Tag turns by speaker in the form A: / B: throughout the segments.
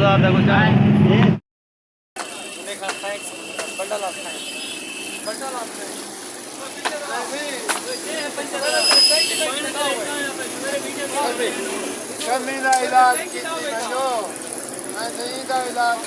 A: बाजार देखो चाहे कमी का इलाज मैं सही का इलाज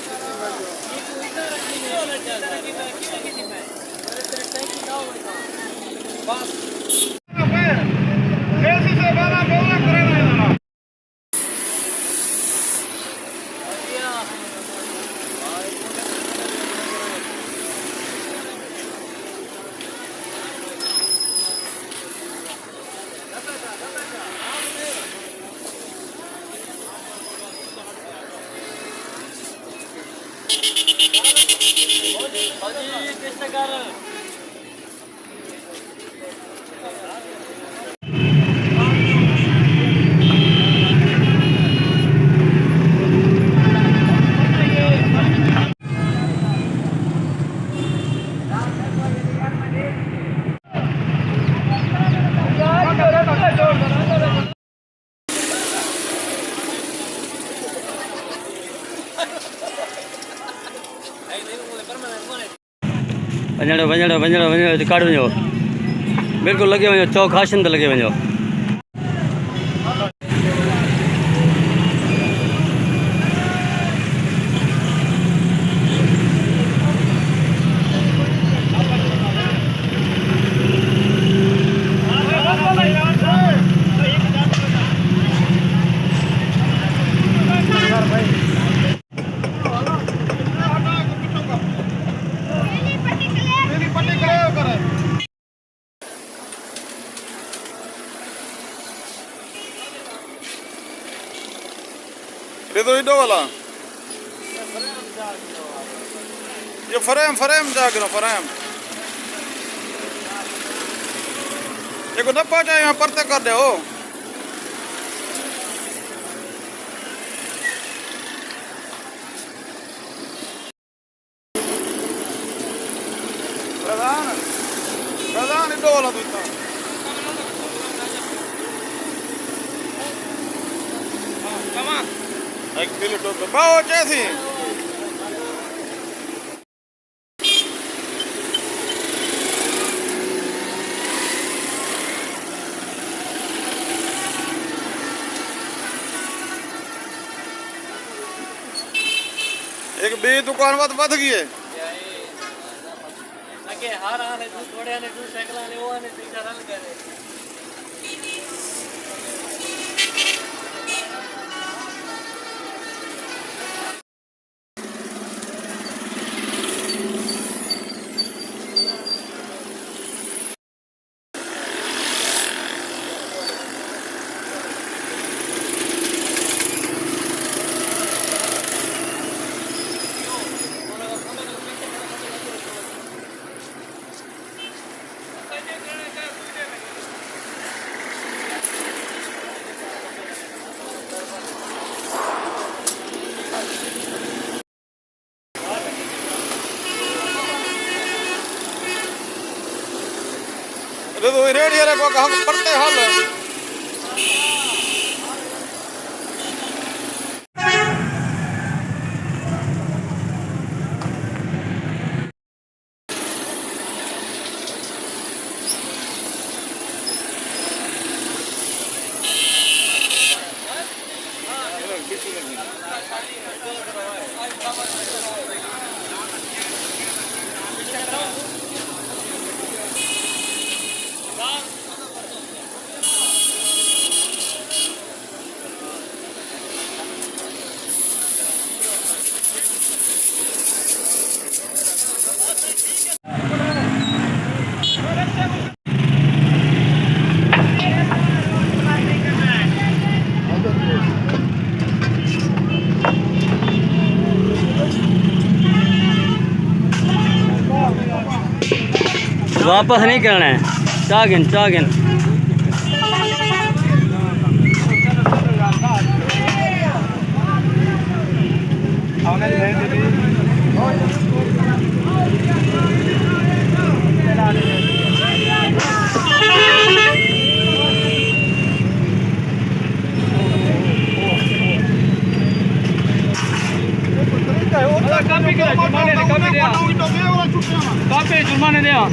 A: वञो वञो वञो वञो काढ़ वञो बिल्कुलु लॻे वञो चौक हाशन ते लॻे वञो ये तो इडो वाला ये फ्रेम जागरो फ्रेम ये को न पहुंचाए यहाँ परते कर दे हो प्रधान इडो वाला तू इतना एक किलो टोकरो पाओ चैसी एक बी दुकान वध गई है अगे हार आने तू थोड़े ने तू साइकिल ने वो ने तीसरा रन करे तो रेडी है को हम पड़ते हल वापस नहीं करना है चागिन चागिन ਕਾਪੇ ਜੁਰਮਾਨੇ ਦੇ ਆ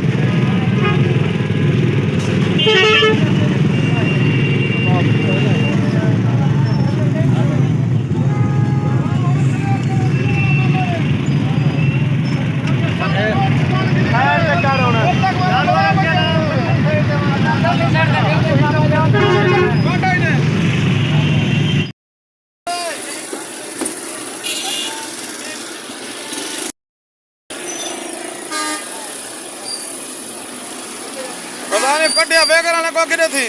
B: प्रधान कटिया बेगर को कितने थी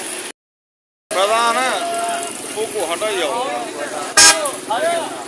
B: प्रधान को हटाई जाओ